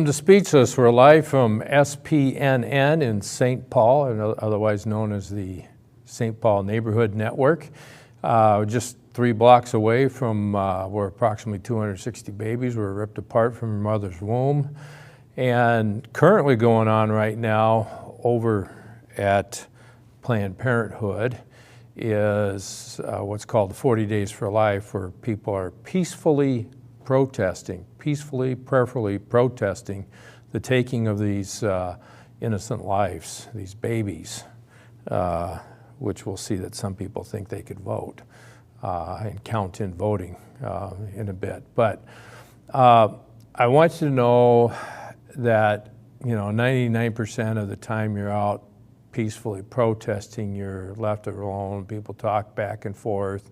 Welcome to Speechless. We're live from SPNN in St. Paul, otherwise known as the St. Paul Neighborhood Network. Just 3 blocks away from where approximately 260 babies were ripped apart from their mother's womb. And currently going on right now over at Planned Parenthood is what's called the 40 Days for Life, where people are peacefully, prayerfully protesting the taking of these innocent lives, these babies, which we'll see that some people think they could vote and count in voting in a bit. But I want you to know that 99% of the time you're out peacefully protesting, you're left alone. People talk back and forth,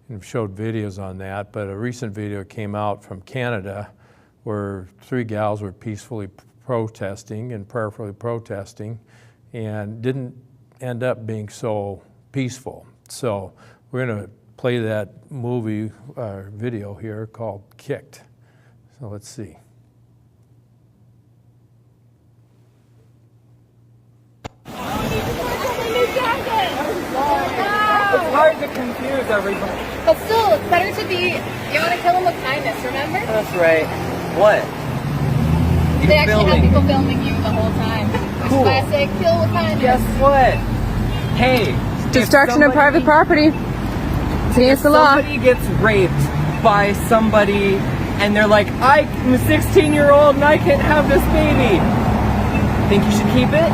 and showed videos on that. But a recent video came out from Canada where 3 gals were peacefully protesting and prayerfully protesting, and didn't end up being so peaceful. So we're going to play that movie video here called Kicked. So let's see. It's hard to confuse everybody. But still, it's better to be, you want to kill them with kindness, remember? That's right. What? They actually have people filming you the whole time. Which is why I say kill with kindness. Guess what? Hey. Destruction of private property. It's against the law. Somebody gets raped by somebody and they're like, I'm a 16-year-old and I can't have this baby. Think you should keep it?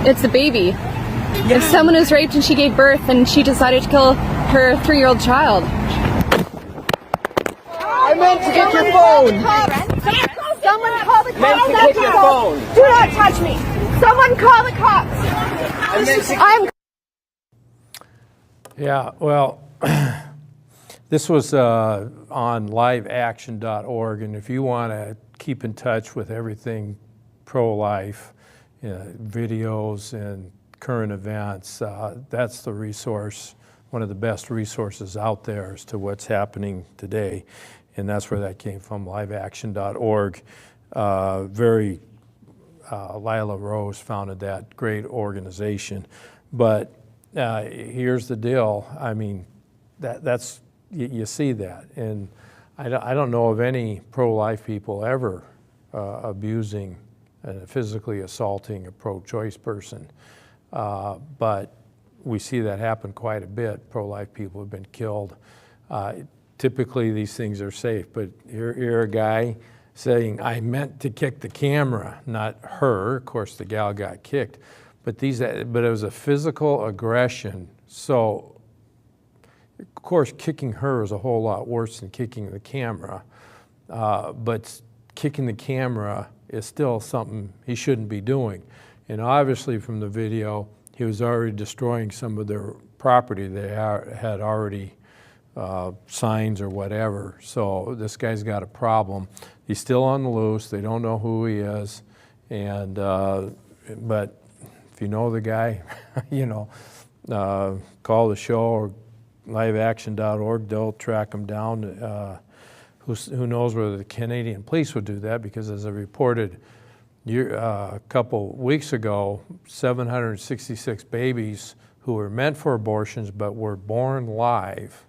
It's a baby. Yeah. If someone is raped and she gave birth and she decided to kill her 3-year-old child. I meant to get your phone. Someone call the cops. Meant to get your phone. Do not touch me. Someone call the cops. Yeah, well, this was on liveaction.org, and if you want to keep in touch with everything pro-life, videos and current events, that's the resource, one of the best resources out there as to what's happening today. And that's where that came from, liveaction.org. Lila Rose founded that great organization. But here's the deal. I mean, that's you see that. And I don't know of any pro-life people ever abusing and physically assaulting a pro-choice person. But we see that happen quite a bit. Pro-life people have been killed. Typically these things are safe, but you're a guy saying, I meant to kick the camera, not her. Of course, the gal got kicked, but it was a physical aggression. So, of course, kicking her is a whole lot worse than kicking the camera, but kicking the camera is still something he shouldn't be doing. And obviously from the video, he was already destroying some of their property. They had already signs or whatever. So this guy's got a problem. He's still on the loose. They don't know who he is. And but if you know the guy, call the show or liveaction.org. They'll track him down. Who knows whether the Canadian police would do that, because as I reported a couple weeks ago, 766 babies who were meant for abortions but were born live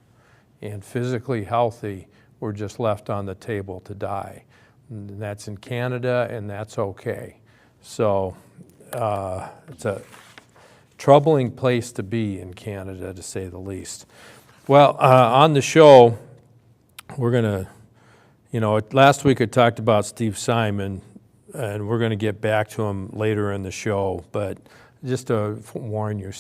and physically healthy were just left on the table to die. And that's in Canada, and that's okay. So it's a troubling place to be in Canada, to say the least. Well, on the show, we're gonna, last week I talked about Steve Simon, and we're gonna get back to him later in the show, but just to warn you,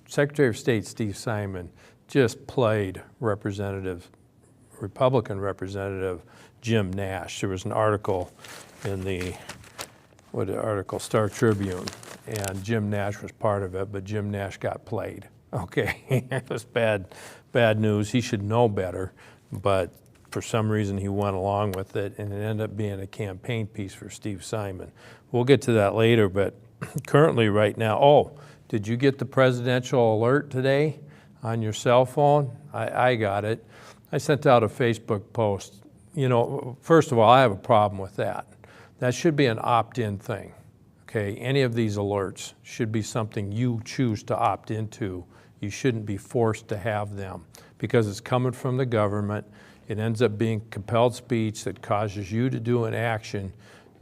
Secretary of State Steve Simon just played Republican Representative Jim Nash. There was an article in the Star Tribune, and Jim Nash was part of it, but Jim Nash got played. Okay, it was bad news. He should know better, but for some reason he went along with it, and it ended up being a campaign piece for Steve Simon. We'll get to that later, but currently right now, did you get the presidential alert today on your cell phone? I got it. I sent out a Facebook post you know, first of all, I have a problem with that. That should be an opt-in thing, okay? Any of these alerts should be something you choose to opt into. You shouldn't be forced to have them because it's coming from the government. It ends up being compelled speech that causes you to do an action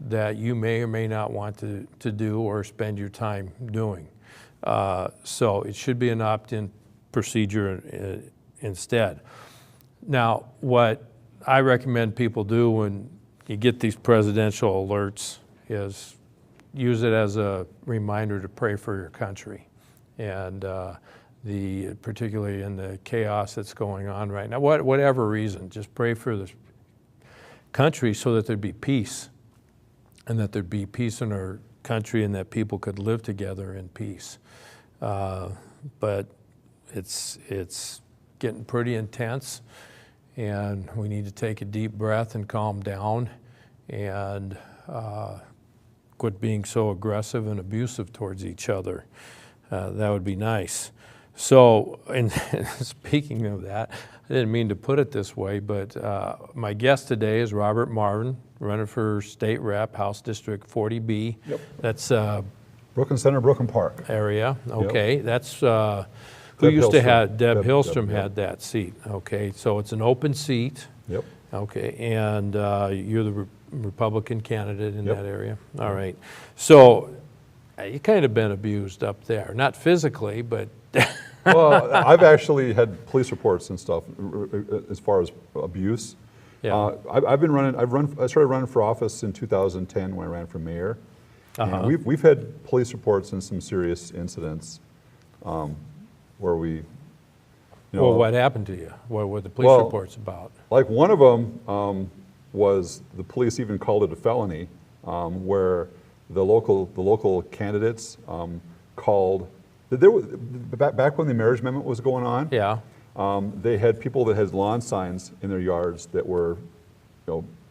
that you may or may not want to do or spend your time doing. So it should be an opt-in procedure instead. Now, what I recommend people do when you get these presidential alerts is use it as a reminder to pray for your country, and particularly in the chaos that's going on right now. Whatever reason, just pray for the country so that there'd be peace, and that there'd be peace in our country, and that people could live together in peace. But it's getting pretty intense, and we need to take a deep breath and calm down and quit being so aggressive and abusive towards each other. That would be nice. So, and speaking of that, I didn't mean to put it this way, but my guest today is Robert Marvin, running for state rep, House District 40B. Yep. That's Brooklyn Center, Brooklyn Park. area. Okay, Yep. That's who Deb used to Hillstrom. have Deb Deb, Hillstrom yep. had that seat. Okay, so it's an open seat. Yep. Okay, and you're the Republican candidate in Yep. that area. All right, so you kind of been abused up there, not physically, but Well, I've actually had police reports and stuff as far as abuse. Yeah. I've been running. I started running for office in 2010 when I ran for mayor. Uh-huh. And we've had police reports and some serious incidents where we, you know, well, what happened to you? What were the police Well, reports about? like one of them was the police even called it a felony, where the local candidates called. Back when the marriage amendment was going on, Yeah. they had people that had lawn signs in their yards that were,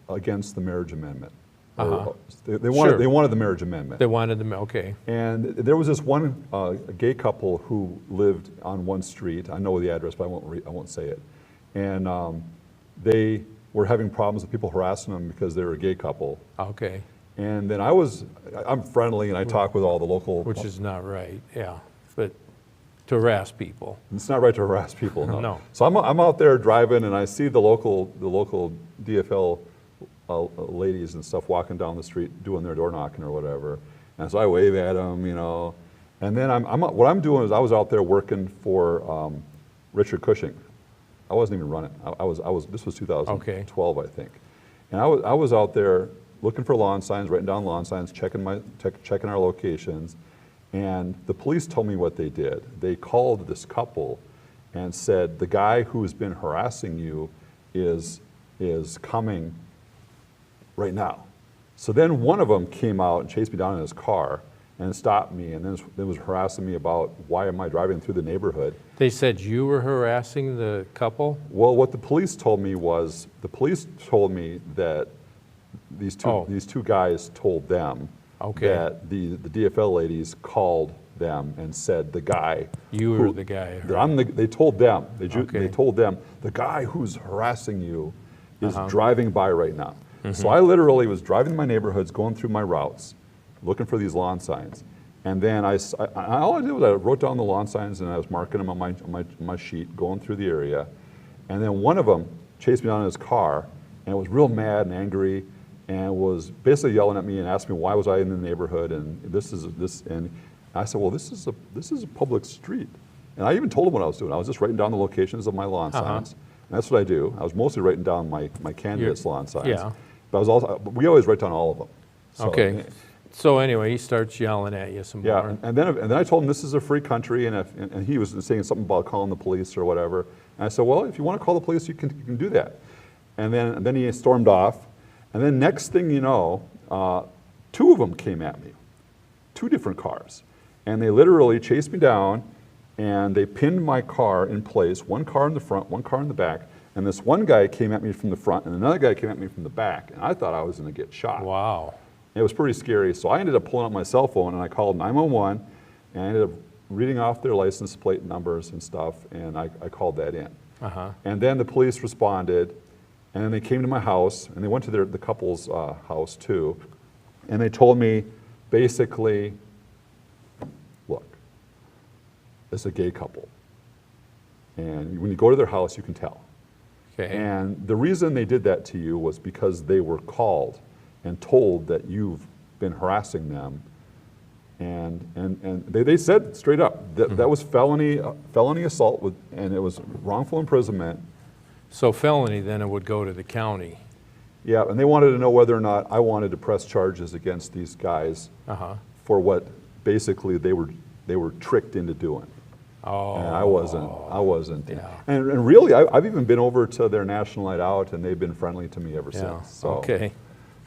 against the marriage amendment. Uh-huh. They Sure. wanted the marriage amendment. They wanted them. Okay. And there was this one gay couple who lived on one street. I know the address, but I won't say it. And they were having problems with people harassing them because they were a gay couple. Okay. And then I'm friendly and I talk with all the local. Which is not right. Yeah, but to harass people. It's not right to harass people. No. No. So I'm out there driving and I see the local DFL ladies and stuff walking down the street doing their door knocking or whatever. And so I wave at them, And then what I'm doing is I was out there working for Richard Cushing. I wasn't even running. This was 2012, I think. And I was out there looking for lawn signs, writing down lawn signs, checking our locations. And the police told me what they did. They called this couple and said, the guy who's been harassing you is coming right now. So then one of them came out and chased me down in his car and stopped me and then was harassing me about why am I driving through the neighborhood. They said you were harassing the couple? Well, what the police told me was, that these two guys told them that the DFL ladies called them and said the guy. You were the guy. They told them. They Okay. told them the guy who's harassing you is Uh-huh. driving by right now. Mm-hmm. So I literally was driving my neighborhoods, going through my routes, looking for these lawn signs, and then all I did was I wrote down the lawn signs and I was marking them on my sheet, going through the area, and then one of them chased me down in his car and was real mad and angry and was basically yelling at me and asked me why was I in the neighborhood and and I said, well, this is a public street, and I even told him what I was doing. I was just writing down the locations of my lawn signs, and that's what I do. I was mostly writing down my candidates' lawn signs. Yeah. But we always write down all of them. So, Okay. So anyway, he starts yelling at you some Yeah, more. and then I told him this is a free country, and he was saying something about calling the police or whatever. And I said, well, if you want to call the police, you can do that. And then he stormed off. And then next thing you know, two of them came at me, two different cars. And they literally chased me down, and they pinned my car in place, one car in the front, one car in the back. And this one guy came at me from the front, and another guy came at me from the back. And I thought I was going to get shot. Wow. It was pretty scary. So I ended up pulling up my cell phone and I called 911 and I ended up reading off their license plate numbers and stuff, and I called that in. Uh-huh. And then the police responded And then they came to my house, and they went to the couple's house too, and they told me, basically, look, it's a gay couple. And when you go to their house, you can tell. Okay. And the reason they did that to you was because they were called and told that you've been harassing them. And they said straight up that that was felony assault and it was wrongful imprisonment. So felony, then it would go to the county. Yeah, and they wanted to know whether or not I wanted to press charges against these guys for what basically they were tricked into doing. Oh. And I wasn't. Yeah. And really, I've even been over to their national night out, and they've been friendly to me ever Yeah. since. So. Okay.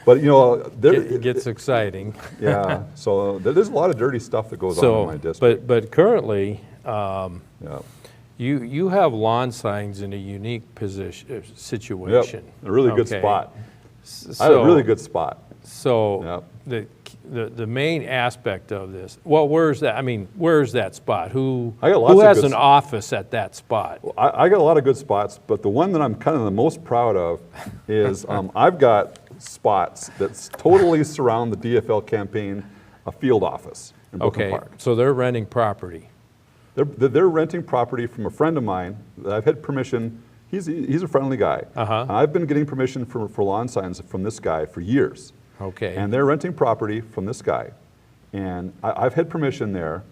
But you know, It gets exciting. yeah. So there's a lot of dirty stuff that goes on in my district. But currently, Yeah. you have lawn signs in a unique situation. Yep. A really good Okay. spot. So, I had a really good spot. So the main aspect of this, well, where's that? I mean, where's that spot? Who I got lots of has good an office at that spot? I got a lot of good spots, but the one that I'm kind of the most proud of is I've got spots that totally surround the DFL campaign, a field office in Brooklyn Okay, Park. so they're renting property. They're renting property from a friend of mine that I've had permission. He's a friendly guy. I've been getting permission for lawn signs from this guy for years. Okay. And they're renting property from this guy. And I've had permission there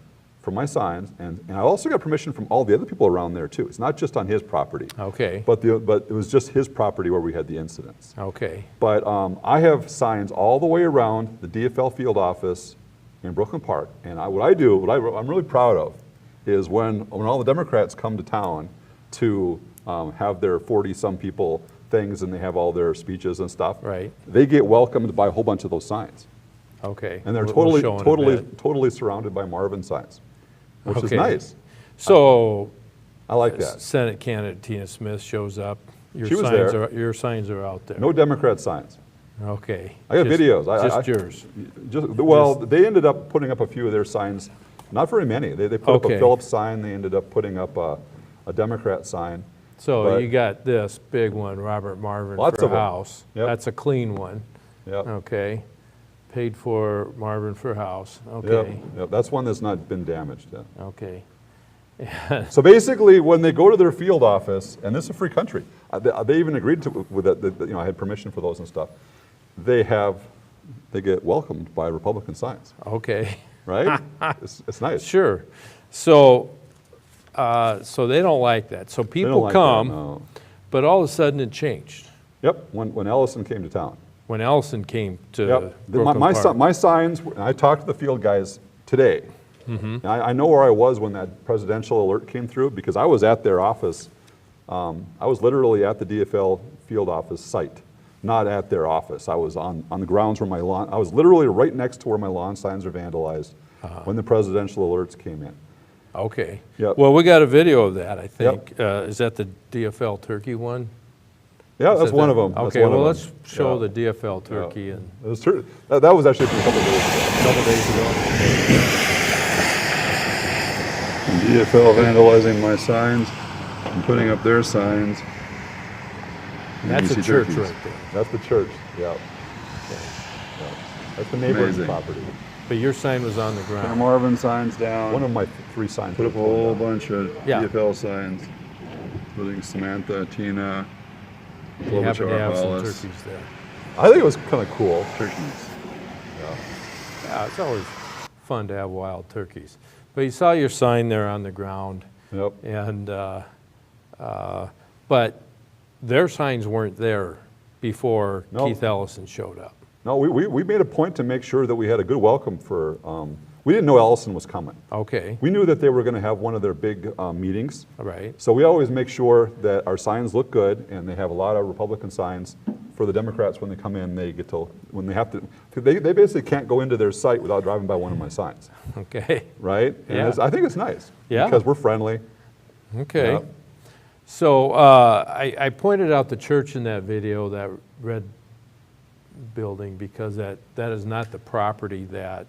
for my signs, and I also got permission from all the other people around there too. It's not just on his property. Okay. But it was just his property where we had the incidents. Okay. But I have signs all the way around the DFL field office in Brooklyn Park. And what I'm really proud of is when all the Democrats come to town to have their 40-some people things and they have all their speeches and stuff, Right. they get welcomed by a whole bunch of those signs. Okay. And they're We'll show in a bit. totally surrounded by Marvin signs, which is Okay. nice. So I like that. Senate candidate Tina Smith shows up. Your She was signs there. your signs are out there. No Democrat signs. Okay. I got videos. Just yours. They ended up putting up a few of their signs, not very many. They put up Okay. a Phillips sign. They ended up putting up a Democrat sign. So But- you got this big one, Robert Marvin Lots for of 'em. house. Yep. That's a clean one. Yep. Okay. Paid for Marvin for house. Yep. Okay. Yep. That's one that's not been damaged yet. Okay. So basically, when they go to their field office, and this is a free country, they even agreed with that. I had permission for those and stuff. They get welcomed by Republican signs, Okay. right? it's nice. Sure. So they don't like that. So They don't people like come, that, no. but all of a sudden it changed Yep. When Ellison came to town. when Ellison came to Yep. Brooklyn My Park. signs, and I talked to the field guys today. Mm-hmm. I know where I was when that presidential alert came through because I was at their office. I was literally at the DFL field office site, not at their office. I was on the grounds where my lawn, I was literally right next to where my lawn signs are vandalized when the presidential alerts came in. Okay. Yep. Well, we got a video of that, I think. Is that the DFL turkey one? Yeah, Is that's that one the- of them. That's Okay, one of well, them. let's show Yeah. the DFL turkey. Yeah. And That was actually from a couple days ago. DFL vandalizing my signs and putting up their signs. That's a church right there. That's the church, yeah. That's the neighboring Amazing. property. But your sign was on the Put ground. Marvin signs down. One of my 3 signs. Put up a were pulled whole down. bunch of Yeah. DFL signs, including Samantha, Tina, You happen to have some Hollis. turkeys there. I think it was kind of cool. Turkeys. Yeah, it's always fun to have wild turkeys. But you saw your sign there on the ground, Yep. and but their signs weren't there before No. Keith Ellison showed up. No, we made a point to make sure that we had a good welcome for, we didn't know Ellison was coming. Okay, We knew that they were going to have one of their big meetings. all right. So we always make sure that our signs look good, and they have a lot of Republican signs for the Democrats when they come in. They get to, when they have to, they basically can't go into their site without driving by one of my signs, Okay, right? And Yeah. I think it's nice. Yeah. Because we're friendly. okay. Yep. So I pointed out the church in that video, that red building, because that is not the property that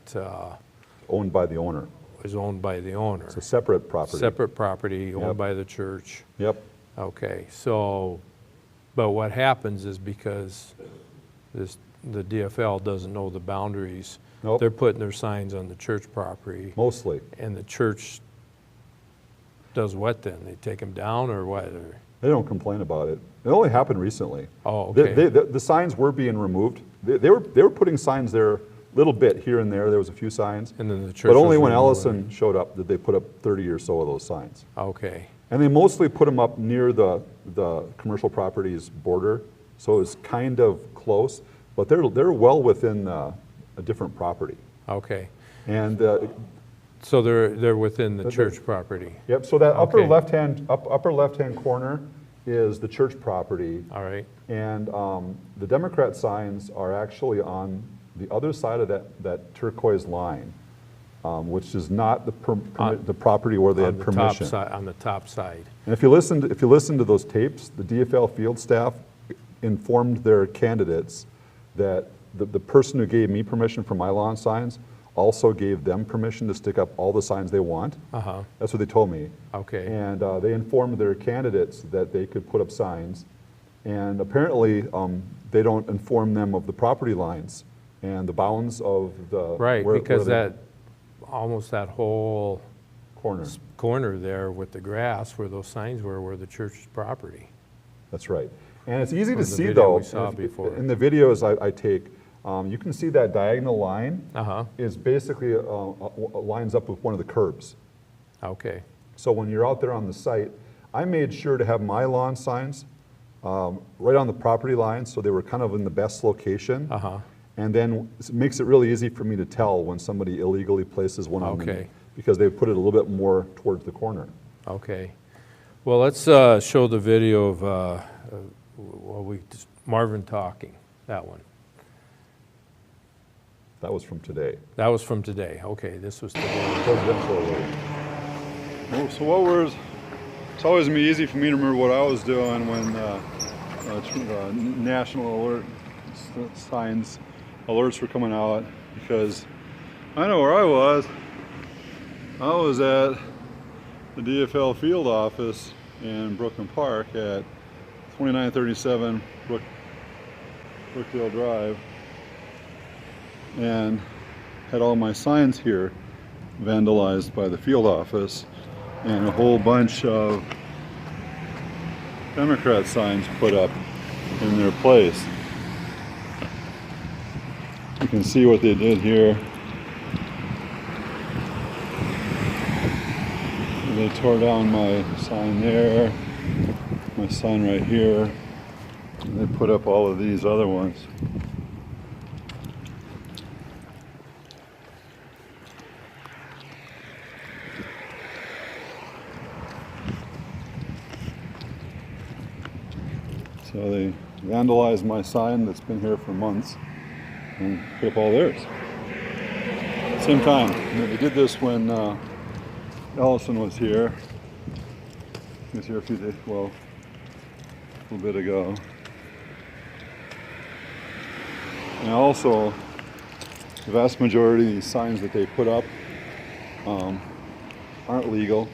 Owned by the owner. is owned by the owner. It's a separate property. Separate property owned Yep. by the church. Yep. Okay, so But what happens is because the DFL doesn't know the boundaries, Nope. they're putting their signs on the church property, Mostly. and the church does what then? They take them down or what? Or, They don't complain about it. It only happened recently. Oh, okay. The signs were being removed. They were putting signs there a little bit here and there. There was a few signs. and then the church But only was when removing Ellison showed up did they put up 30 or so of those signs. it. Okay, And they mostly put them up near the commercial properties border, so it's kind of close, but they're well within a different property. okay. And So they're within the church property, yep, so that upper Okay. left-hand corner is the church property, all right? and the Democrat signs are actually on the other side of that turquoise line, which is not the property where they On had the top permission. side, on the top side. And if you listen to those tapes, the DFL field staff informed their candidates that the person who gave me permission for my lawn signs also gave them permission to stick up all the signs they want. Uh-huh, That's what they told me. okay. And they informed their candidates that they could put up signs. And apparently, they don't inform them of the property lines and the bounds of the. Right, where because they- almost that whole Corner, corner there with the grass where those signs were the church's property. that's right. And it's easy From to the see video though. we saw before. In the videos I take, you can see that diagonal line Uh-huh, is basically lines up with one of the curbs. okay, So when you're out there on the site, I made sure to have my lawn signs right on the property line, so they were kind of in the best location. uh-huh, And then it makes it really easy for me to tell when somebody illegally places one on me, Okay. because they put it a little bit more towards the corner. okay. Well, let's show the video of Marvin talking, that one. That was from today. That was from today, okay, this was today. Presidential alert. Well, so what was, it's always gonna be easy for me to remember what I was doing when national alert signs, alerts were coming out, because I know where I was. I was at the DFL field office in Brooklyn Park at 2937 Brookdale Drive, and had all my signs here vandalized by the field office, and a whole bunch of Democrat signs put up in their place. You can see what they did here. They tore down my sign there, my sign right here, and they put up all of these other ones. So they vandalized my sign that's been here for months and put up all theirs. Same time. And they did this when Ellison was here. He was here a few days, well, a little bit ago. And also, the vast majority of these signs that they put up aren't legal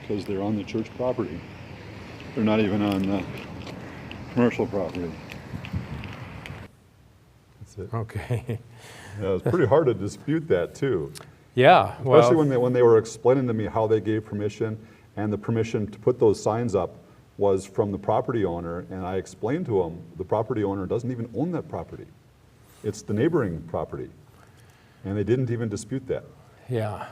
because they're on the church property. They're not even on commercial property. That's it. Okay, Yeah, it's pretty hard to dispute that too. yeah, well. Especially when they were explaining to me how they gave permission, and the permission to put those signs up was from the property owner, and I explained to them, the property owner doesn't even own that property. It's the neighboring property. And they didn't even dispute that, Yeah,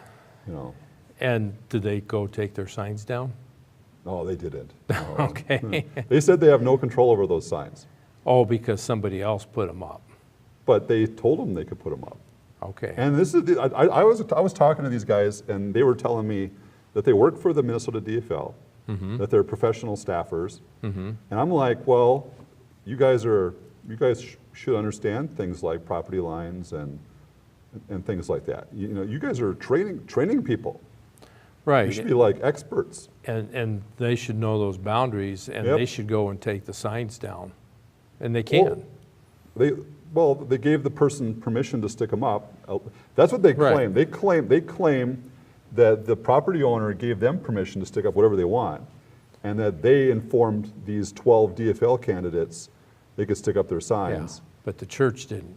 you know. and did they go take their signs down? No, they didn't. No. Okay. They said they have no control over those signs, Oh, because somebody else put them up, but they told them they could put them up. okay. And this is, I was talking to these guys, and they were telling me that they work for the Minnesota DFL, that they're professional staffers, and I'm like, well, you guys should understand things like property lines and things like that. You know, you guys are training people. You Right, should be like experts. and they should know those boundaries, and Yep. they should go and take the signs down, and they can. Well, they gave the person permission to stick them up. That's what they Right. claim. They claim that the property owner gave them permission to stick up whatever they want. and that they informed these 12 DFL candidates they could stick up their Yeah, signs. but the church didn't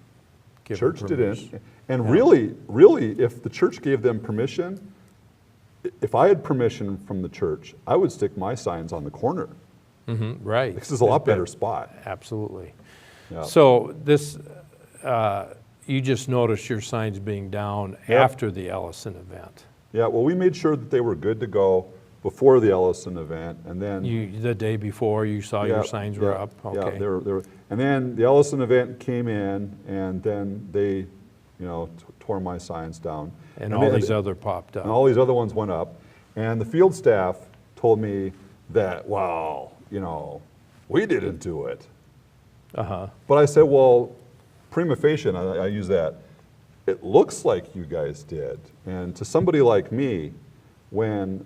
give them Church permission. didn't. And really, if the church gave them permission, if I had permission from the church, I would stick my signs on the corner. Right. This is a lot better spot. Absolutely. Yeah. So this, you just noticed your signs being down Yep. after the Ellison event. Yeah, well, we made sure that they were good to go before the Ellison event, and then The day before, you saw your signs were up? Yeah, Okay. they were, and then the Ellison event came in, and then they, tore my signs down. And all these other popped And up. all these other ones went up, and the field staff told me that, well, we didn't do it. Uh-huh. But I said, well, prima facie, and I use that, it looks like you guys did. And to somebody like me, when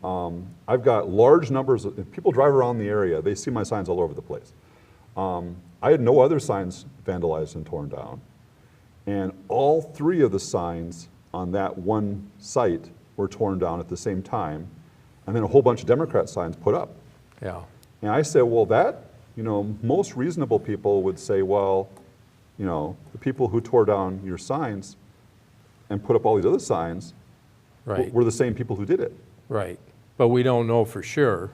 I've got large numbers of, if people drive around the area, they see my signs all over the place. I had no other signs vandalized and torn down. And all 3 of the signs on that one site were torn down at the same time, and then a whole bunch of Democrat signs put up. Yeah. And I said, well, that, most reasonable people would say, well, the people who tore down your signs and put up all these other signs Right. were the same people who did it. Right. But we don't know for sure.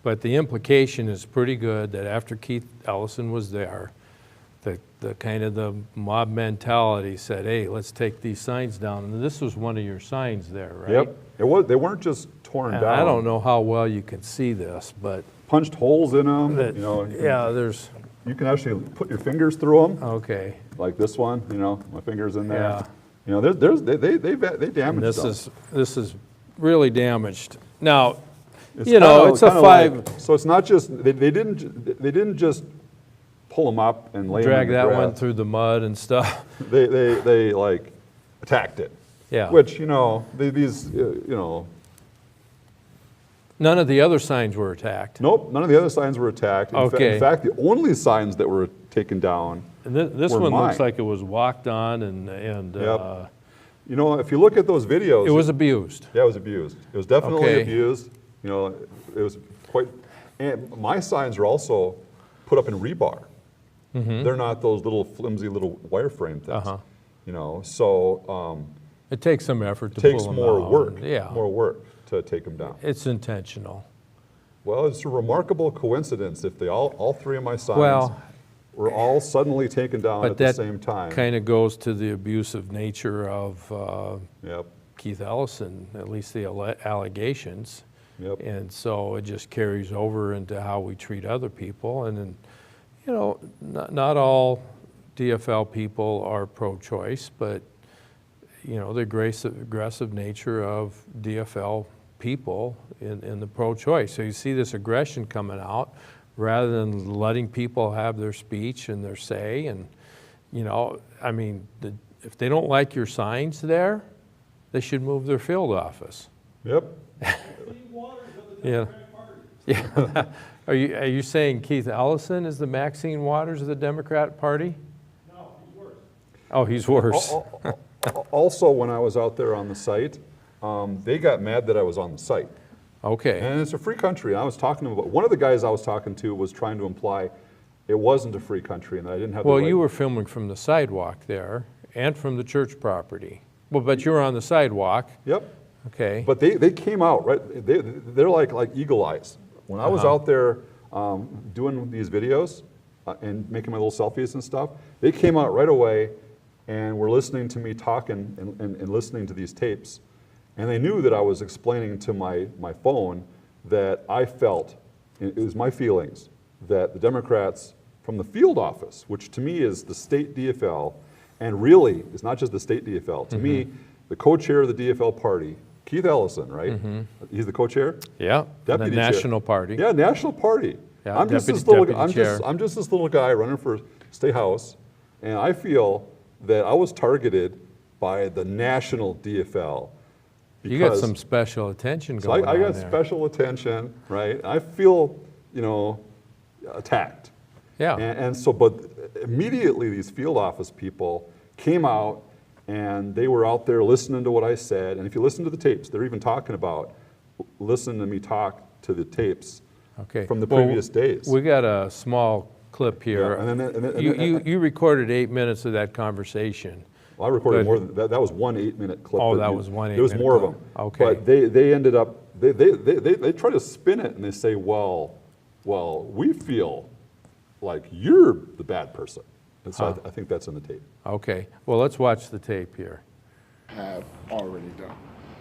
But the implication is pretty good that after Keith Ellison was there, the kind of the mob mentality said, hey, let's take these signs down. And this was one of your signs there, right? Yep. It was. They weren't just torn And down. I don't know how well you can see this, but Punched holes in them. that, yeah, there's, You can actually put your fingers through them, okay. like this one. My fingers in there. Yeah. They damaged And them. this is really damaged. Now, It's it's a kinda 5. like- so it's not just they didn't just pull them up and lay Drag them in that the one grass. through the mud and stuff. They like attacked it. Yeah. Which these None of the other signs were attacked. nope, none of the other signs were attacked. Okay. In fact, the only signs that were taken down. And this were one looks mine. like it was walked on and Yep. If you look at those videos, it was abused. yeah, it was abused. It was definitely Okay. abused. It was quite. And my signs are also put up in rebar. They're not those little flimsy little wireframe things. Uh-huh. So It takes some effort to it takes pull them more out. work. Yeah. More work to take them down. It's intentional. Well, it's a remarkable coincidence if all 3 of my signs Well, were all suddenly taken down but at the that same time. kind of goes to the abusive nature of Yep. Keith Ellison, at least the allegations. Yep. And so it just carries over into how we treat other people. And then, not all DFL people are pro-choice, but, the aggressive nature of DFL people in the pro-choice. So you see this aggression coming out rather than letting people have their speech and their say. And, if they don't like your signs there, they should move their field office. Yep. Yeah. Yeah. Are you saying Keith Ellison is the Maxine Waters of the Democrat Party? No, he's worse. Oh, he's worse. Also, when I was out there on the site, they got mad that I was on the site. Okay. And it's a free country. I was talking about, one of the guys I was talking to was trying to imply it wasn't a free country and that I didn't have the Well, right. you were filming from the sidewalk there and from the church property. Well, but you were on the sidewalk. Yep. Okay. But they came out, right? They're like eagle eyes. When I was out there doing these videos and making my little selfies and stuff, they came out right away and were listening to me talking and listening to these tapes. And they knew that I was explaining to my phone that I felt, it was my feelings, that the Democrats from the field office, which to me is the state DFL, and really it's not just the state DFL. To me, the co-chair of the DFL party, Keith Ellison, right? He's the co-chair? Yeah. Deputy the chair. National Party. Yeah, National Party. Yeah, I'm just this deputy little. chair. I'm just this little guy running for state house, and I feel that I was targeted by the national DFL. You got because- some special attention so going I on got there. special attention, right? I feel, attacked. Yeah. And so, but immediately these field office people came out and they were out there listening to what I said. And if you listen to the tapes, they're even talking about listen to me talk to the tapes Okay. from the Well, previous days. We got a small clip here. Yeah, and then- You recorded 8 minutes of that conversation. Well, I recorded But- more than that. That was one 8-minute clip. Oh, that was one There was 8-minute more of clip. them. Okay. But they ended up, they try to spin it and they say, well, we feel like you're the bad person. And so I think that's in the tape. Okay, well, let's watch the tape here. Have already done.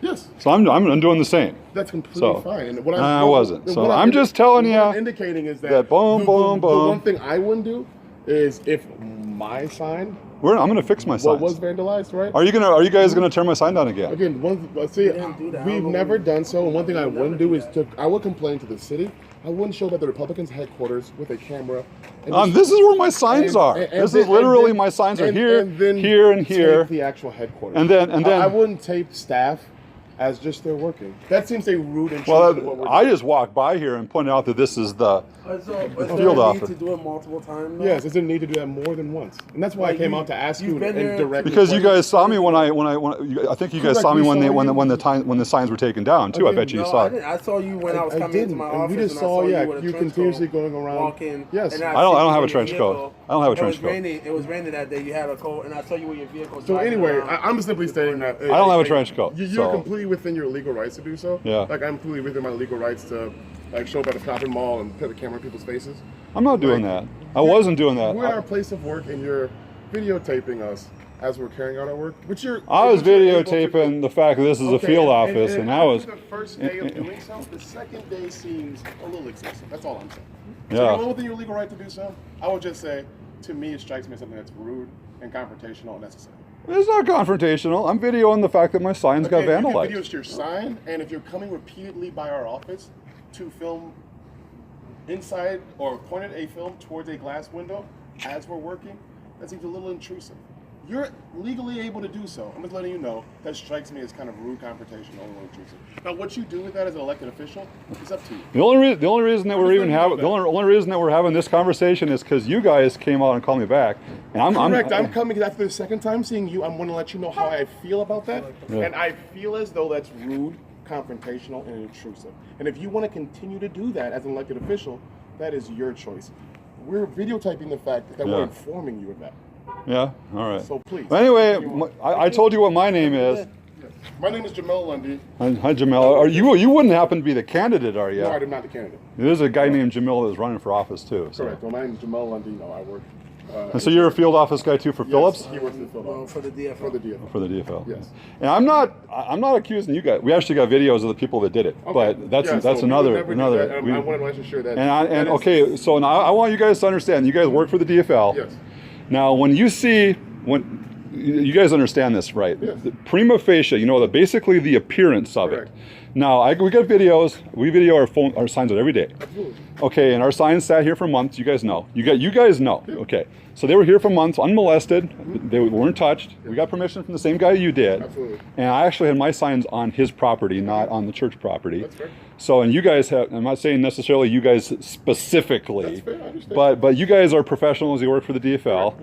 Yes, So I'm doing the same. that's completely So, fine. And what I wasn't. So I'm just telling what you I'm indicating is that, that boom, the boom, boom. one thing I wouldn't do is if my sign I'm going to fix my signs. was vandalized, right? Are you guys going to tear my sign down again? Again, we've never done so. And one thing I wouldn't do is I would complain to the city. I wouldn't show up at the Republicans' headquarters with a camera. And just- This is where my signs are. and This then- is literally and my signs are and- here, and then here, and tape here. the actual headquarters. And then- I wouldn't tape staff as just they're working. That seems a rude and Well, what we're I just walked by here and pointed out that this is the field office. to do it multiple times? though? Yes, there's a need to do that more than once, and that's why I came out to ask you you've been and there- direct. Because you guys saw me when I think you guys saw me when the signs were taken down too. I Okay, bet you No, saw I it. didn't. I saw you when I was I coming into didn't, my and we office, just and I saw, saw yeah, you with a you trench continuously coat going around. walking. Yes. and I don't seen have you a in trench your coat. vehicle. I don't have a trench coat. It was raining that day. You had a coat, and I saw you with your vehicle. So driving anyway, around. I'm simply stating that I don't have a trench coat, You're so- completely within your legal rights to do so. Yeah. Like I'm completely within my legal rights to show up at a shopping mall and put the camera in people's faces. I'm not doing that. I wasn't doing that. We're at our place of work, and you're videotaping us as we're carrying out our work, which you're. I was which you're able to do. videotaping the fact that this is a Okay, field and- office, and I was. after the first day of doing so, the second day seems a little excessive. That's all I'm saying. So Yeah. you're well within your legal right to do so. I would just say, to me, it strikes me as something that's rude and confrontational and necessary. It's not confrontational. I'm videoing the fact that my signs got Again, you vandalized. can video your sign, and if you're coming repeatedly by our office to film inside or pointed a film towards a glass window as we're working, that seems a little intrusive. You're legally able to do so. I'm just letting you know that strikes me as kind of rude, confrontational, and intrusive. Now, what you do with that as an elected official is up to you. The only reason that we're even having the only reason that we're having this conversation is because you guys came out and called me back, and I'm coming after the second time seeing you. I'm going to let you know how I feel about that, and I feel as though that's rude, confrontational, and intrusive. And if you want to continue to do that as an elected official, that is your choice. We're videotaping the fact that Yeah. we're informing you of that. Yeah, all right. So please. But anyway, I told you what my name is. My name is Jamel Lundy. Hi, Jamel. Are you wouldn't happen to be the candidate, are you? No, I'm not the candidate. There's a guy named Jamil that's running for office too. So. Correct. Well, my name is Jamel Lundy. No, I work. And so you're a field office guy too for Phillips? He works in the field Well, office. for the DFL. For the DFL. For the DFL. Yes. And I'm not accusing you guys. We actually got videos of the people that did it. Okay. But that's Yeah, that's so we would another never do that, and we- I wanted to make sure that. and that is- okay, so now I want you guys to understand. You guys work for the DFL. Yes. Now, when you guys understand this, right? Yes. The prima facie, basically the appearance of Correct. it. Now, we got videos. We video our signs out every day. Absolutely. Okay, and our signs sat here for months. You guys know. You guys know. Okay, so they were here for months, unmolested. They weren't touched. We got permission from the same guy you did. Absolutely. And I actually had my signs on his property, not on the church property. That's fair. So, and you guys have. I'm not saying necessarily you guys specifically, That's fair, I understand. but you guys are professionals. You work for the DFL,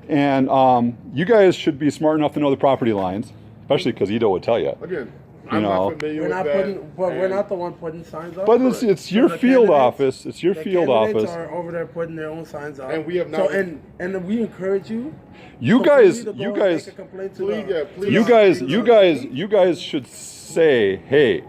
and you guys should be smart enough to know the property lines, especially because Ito would tell you. Again, I'm know. not familiar We're with not that. putting. Well, we're and- not the one putting signs up. But it's your The field candidates- office. It's your the field candidates office. are over there putting their own signs up. And we have So not- and we encourage you. You so guys, for to go you and guys, make a complaint to Please, the- yeah, please. you guys should say, hey,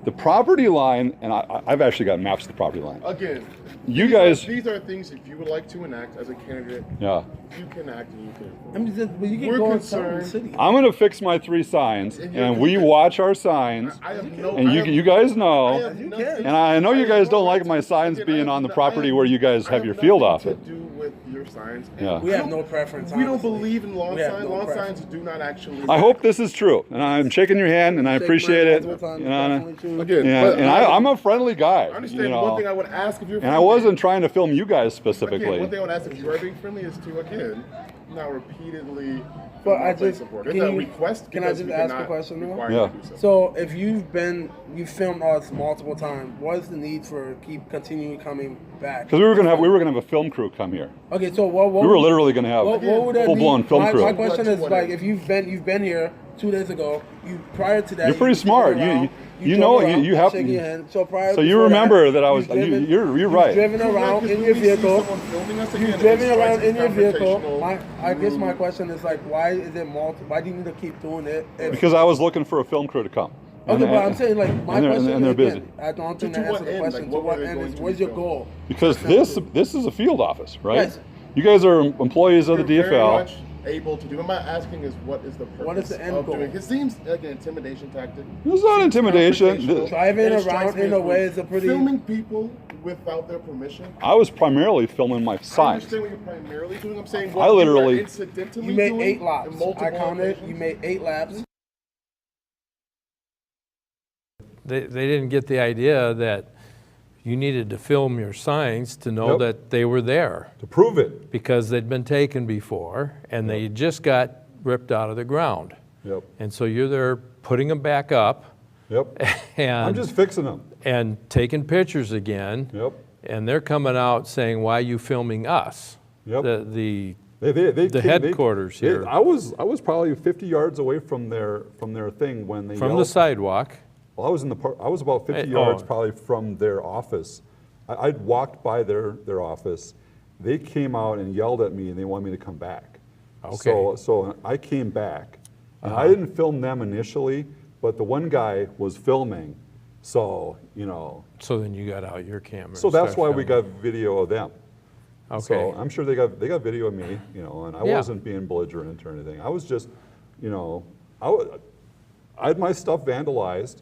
the property line, and I've actually got maps of the property line. Again, You these guys- These are things if you would like to enact as a candidate, Yeah. you can act and you can. I'm just, but you can We're go and sell in the concerned- city. I'm gonna fix my 3 signs, And you're and we watch our signs, I have no. and I have- you guys I know. have nothing- And I know you guys have don't no like right my to- signs again, I being have on the no- property I have- where you guys I have your field nothing office. to do with your signs. Yeah. We have no preference. We don't honestly. believe in lawn We have signs. no Lawn preference. signs do not actually. I hope this is true, and I'm shaking your hand, and I Shake appreciate mine it. multiple times, You know, definitely too. Again, yeah, but and I'm a friendly guy. I understand. You know, One thing I would ask if you're. and I wasn't trying to film you guys specifically. Again, one thing I would ask if you are being friendly is to again, not repeatedly. But I play just support. can It's a you- request. can I because just we ask a cannot question, though? require you Yeah. to do so. So if you filmed us multiple times, what is the need for continuing coming back? Because we were gonna have a film crew come here. Okay, so what We were literally gonna have what would that full blown be? film My crew. question is like if you've been here 2 days ago. You prior to that, You're pretty smart. You know you have shaking your hand. So prior. So you before remember that I was. driven- You're you've right. driven around in your vehicle. You've driven around in your vehicle. I guess my question is like, why is it why do you need to keep doing it? Because I was looking for a film crew to come. Okay, but I'm saying like my question and they're is, busy. again, I don't think To that what answer the end? question. Like, To what what were they end going is to what's be your goal? Because this is a field office, right? Yes. You guys are employees of the You're very DFL. much able to do. What I'm asking is, what is the purpose What is the end of goal? doing? It seems like an intimidation tactic. It's not intimidation. Confrontational. Driving And it strikes around me in as a way rude. is a pretty- Filming people without their permission. I was primarily filming my I signs. understand what you're primarily doing. I'm saying I what literally- you are incidentally You made doing 8 laps. in multiple I counted. occasions. You made 8 laps. They didn't get the idea that you needed to film your signs to know Yep. that they were there, To prove it. because they'd been taken before and they just got ripped out of the ground. Yep. And so you're there putting them back up Yep. and, I'm just fixing them. and taking pictures again. Yep. And they're coming out saying, why are you filming us? Yep. The The headquarters here. I was probably 50 yards away from their thing when they from yelled. the sidewalk. Well, I was about 50 Hey, yards oh. probably from their office. I'd walked by their office. They came out and yelled at me and they wanted me to come back. Okay. So I came back. And I didn't film them initially, but the one guy was filming. So, So then you got out your camera. so and that's started why we filming. got video of them. Okay. So I'm sure they got video of me, and I Yeah. wasn't being belligerent or anything. I was just, I had my stuff vandalized,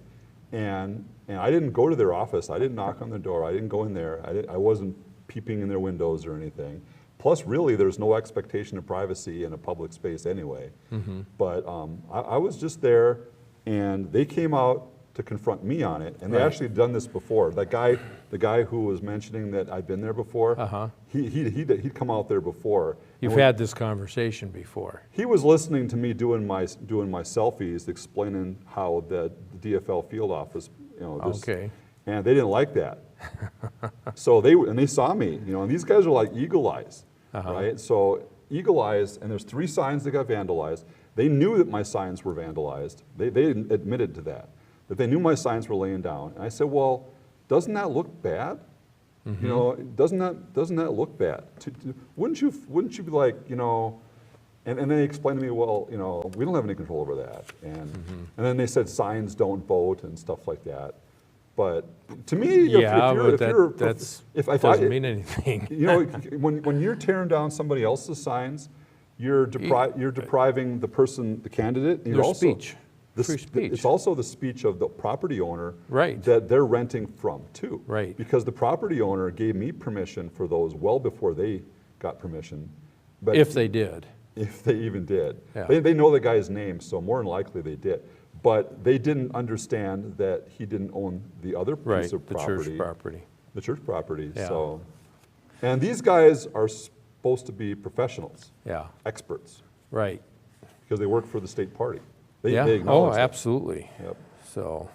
and I didn't go to their office. I didn't knock on their door. I didn't go in there. I wasn't peeping in their windows or anything. Plus, really, there's no expectation of privacy in a public space anyway. Mm-hmm. But I was just there, and they came out to confront me on it, and they Right. actually had done this before. The guy who was mentioning that I'd been there before, Uh-huh. he'd come out there before. You've And had this conversation before. he was listening to me doing my selfies, explaining how the DFL field office, Okay. and they didn't like that. So they saw me, and these guys are like eagle eyes, Uh-huh. right? So eagle eyes, and there's 3 signs that got vandalized. They knew that my signs were vandalized. They admitted to that they knew my signs were laying down. And I said, well, doesn't that look bad? Mm-hmm. Doesn't that look bad? Wouldn't you be like, and they explained to me, well, we don't have any control over that. And then they said signs don't vote and stuff like that. But to me, Yeah, but that doesn't mean anything. when you're tearing down somebody else's signs, you're depriving the person, the candidate. And Their you're also, speech. Free speech. It's also the speech of the property owner Right. that they're renting from too. Right. Because the property owner gave me permission for those well before they got permission. But If they did. if they even did. Yeah. They know the guy's name, so more than likely they did. But they didn't understand that he didn't own the other piece Right, of the property. church property. The church property, Yeah. so. And these guys are supposed to be professionals, Yeah, experts, right. because they work for the state party. They Yeah, acknowledge oh, that. absolutely. Yep. So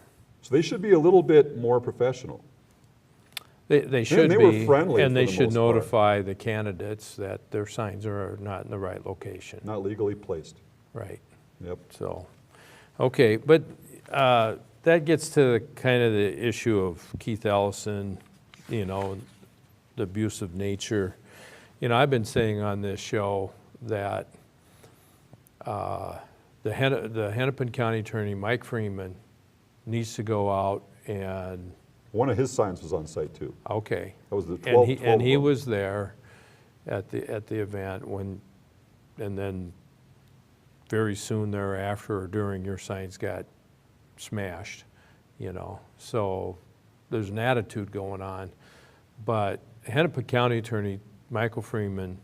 So they should be a little bit more professional. they should they be. were friendly And for they the should most part. notify the candidates that their signs are not in the right location. Not legally placed. Right. Yep. So, okay, but that gets to kind of the issue of Keith Ellison, the abusive nature. I've been saying on this show that the Hennepin County Attorney, Mike Freeman, needs to go out and, One of his signs was on site too. okay. That was the 12. And he of them. was there at the event and then very soon thereafter or during, your signs got smashed, So there's an attitude going on. But Hennepin County Attorney Michael Freeman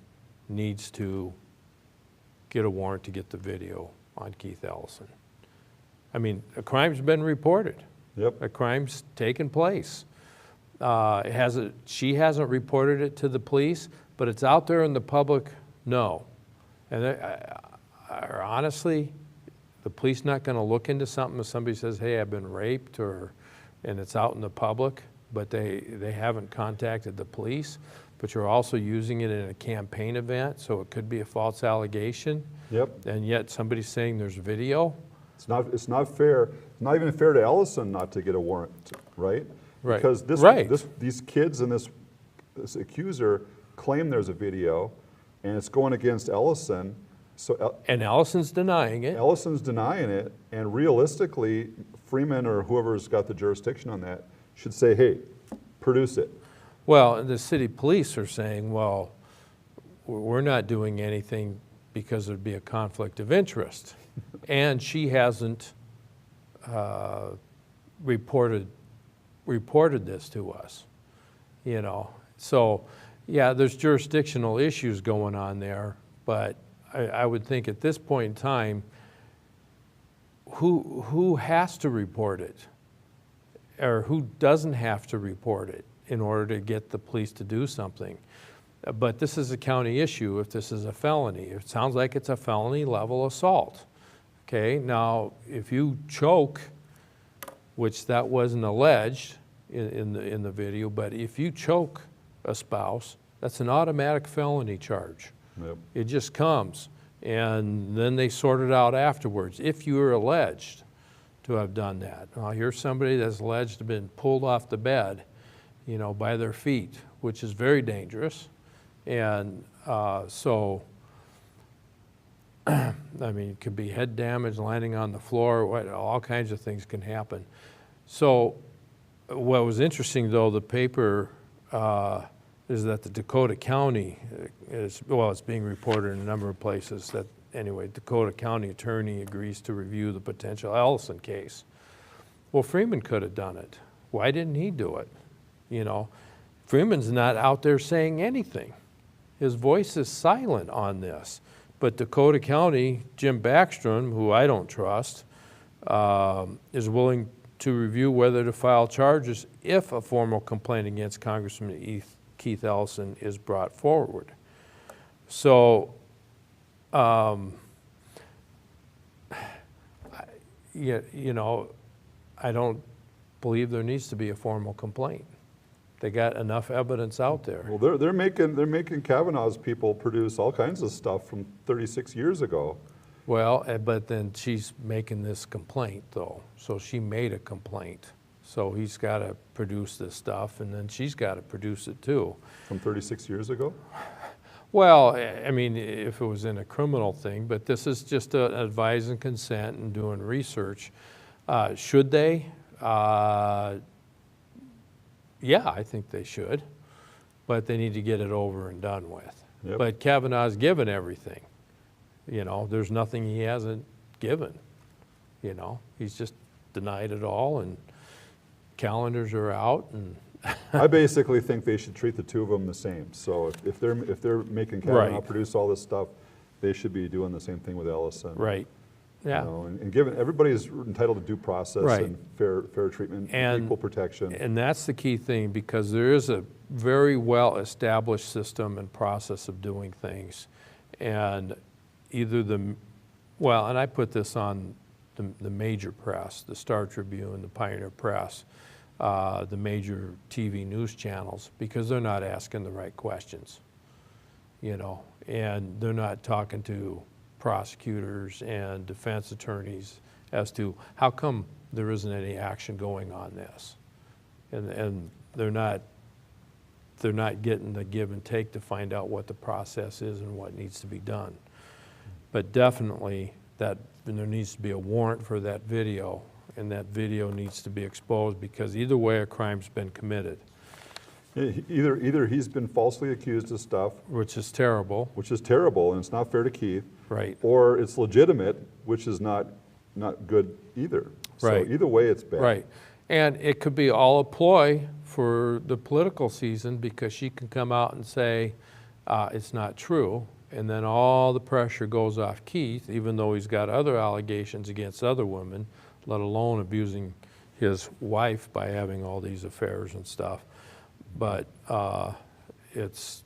needs to get a warrant to get the video on Keith Ellison. I mean, a crime's been reported. Yep. A crime's taken place. She hasn't reported it to the police, but it's out there in the public, no. And honestly, the police not gonna look into something if somebody says, hey, I've been raped, and it's out in the public, but they haven't contacted the police, but you're also using it in a campaign event, so it could be a false allegation. Yep. And yet somebody's saying there's video. It's not fair. It's not even fair to Ellison not to get a warrant, right? Right. Because Right. these kids and this accuser claim there's a video, and it's going against Ellison. So And Ellison's denying it. Ellison's denying it, and realistically, Freeman or whoever's got the jurisdiction on that should say, hey, produce it. Well, the city police are saying, well, we're not doing anything because there'd be a conflict of interest. And she hasn't reported this to us, you know. So, yeah, there's jurisdictional issues going on there, but I would think at this point in time, who has to report it? Or who doesn't have to report it in order to get the police to do something? But this is a county issue if this is a felony. It sounds like it's a felony level assault. Okay, now if you choke, which that wasn't alleged in the video, but if you choke a spouse, that's an automatic felony charge. Yep. It just comes, and then they sort it out afterwards, if you are alleged to have done that. Now, here's somebody that's alleged to have been pulled off the bed, you know, by their feet, which is very dangerous. And so, I mean, it could be head damage, landing on the floor, all kinds of things can happen. So what was interesting, though, the paper is that the Dakota County it's being reported in a number of places that, anyway, Dakota County attorney agrees to review the potential Ellison case. Well, Freeman could have done it. Why didn't he do it? You know, Freeman's not out there saying anything. His voice is silent on this. But Dakota County, Jim Backstrom, who I don't trust, is willing to review whether to file charges if a formal complaint against Congressman Keith Ellison is brought forward. So, you know, I don't believe there needs to be a formal complaint. They got enough evidence out there. Well, they're making Kavanaugh's people produce all kinds of stuff from 36 years ago. Well, but then she's making this complaint, though. So she made a complaint. So he's got to produce this stuff, and then she's got to produce it too. From 36 years ago? Well, I mean, if it was in a criminal thing, but this is just advise and consent and doing research. Should they? Yeah, I think they should, but they need to get it over and done with. Yep. But Kavanaugh's given everything. You know, there's nothing he hasn't given. You know, he's just denied it all, and calendars are out. And I basically think they should treat the two of them the same. So if they're making Kavanaugh Right. produce all this stuff, they should be doing the same thing with Ellison. right, yeah. You know, and given everybody's entitled to due process Right. and fair treatment, And- equal protection. And that's the key thing, because there is a very well-established system and process of doing things. And either and I put this on the major press, the Star Tribune, the Pioneer Press, the major TV news channels, because they're not asking the right questions, you know, and they're not talking to prosecutors and defense attorneys as to how come there isn't any action going on this. And they're not getting the give and take to find out what the process is and what needs to be done. But definitely there needs to be a warrant for that video, and that video needs to be exposed, because either way a crime's been committed. Either he's been falsely accused of stuff, Which is terrible. and it's not fair to Keith, Right. or it's legitimate, which is not good either. Right. So either way, it's bad. Right. And it could be all a ploy for the political season, because she can come out and say it's not true, and then all the pressure goes off Keith, even though he's got other allegations against other women, let alone abusing his wife by having all these affairs and stuff. But it's,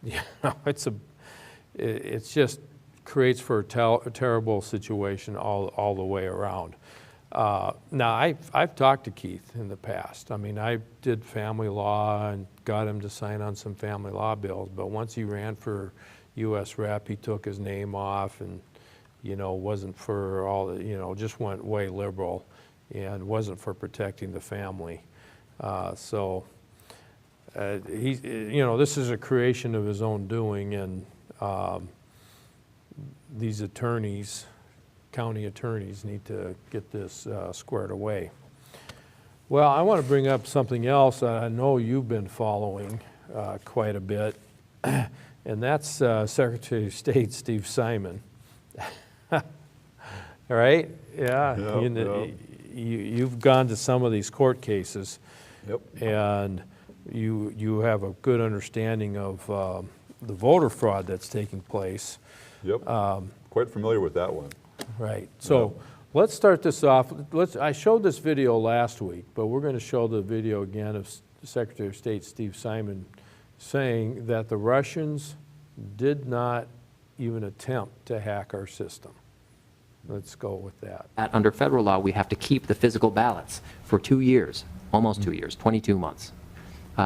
you know, it's just creates for a terrible situation all the way around. Now, I've talked to Keith in the past. I mean, I did family law and got him to sign on some family law bills, but once he ran for U.S. Rep, he took his name off, and wasn't for all the, just went way liberal and wasn't for protecting the family. This is a creation of his own doing, and these attorneys, county attorneys, need to get this squared away. Well, I want to bring up something else that I know you've been following quite a bit, and that's Secretary of State Steve Simon. All right? Yeah. You've gone to some of these court cases. Yep. And you have a good understanding of the voter fraud that's taking place. Yep. Quite familiar with that one. Right. So let's start this off. I showed this video last week, but we're going to show the video again of Secretary of State Steve Simon saying that the Russians did not even attempt to hack our system. Let's go with that. Under federal law, we have to keep the physical ballots for 2 years, almost 2 years, 22 months.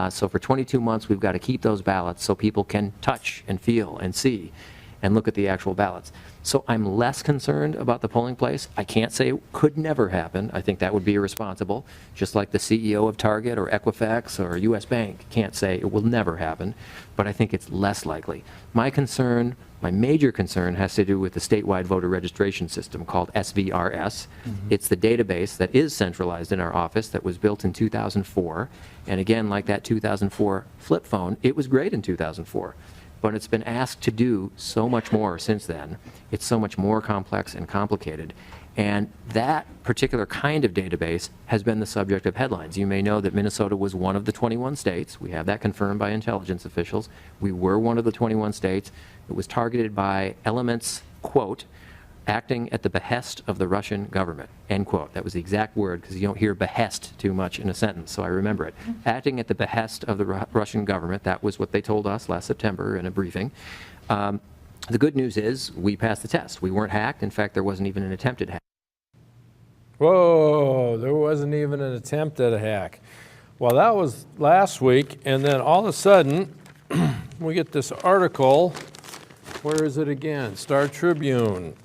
So for 22 months, we've got to keep those ballots so people can touch and feel and see and look at the actual ballots. So I'm less concerned about the polling place. I can't say it could never happen. I think that would be irresponsible. Just like the CEO of Target or Equifax or US Bank can't say it will never happen, but I think it's less likely. My concern, my major concern, has to do with the statewide voter registration system called SVRS. It's the database that is centralized in our office that was built in 2004. And again, like that 2004 flip phone, it was great in 2004. But it's been asked to do so much more since then. It's so much more complex and complicated. And that particular kind of database has been the subject of headlines. You may know that Minnesota was one of the 21 states. We have that confirmed by intelligence officials. We were one of the 21 states. It was targeted by elements, quote, acting at the behest of the Russian government, end quote. That was the exact word, because you don't hear behest too much in a sentence, so I remember it. Acting at the behest of the Russian government, that was what they told us last September in a briefing. The good news is we passed the test. We weren't hacked. In fact, there wasn't even an attempted hack. Whoa, there wasn't even an attempt at a hack. Well, that was last week, and then all of a sudden, we get this article. Where is it again? Star Tribune.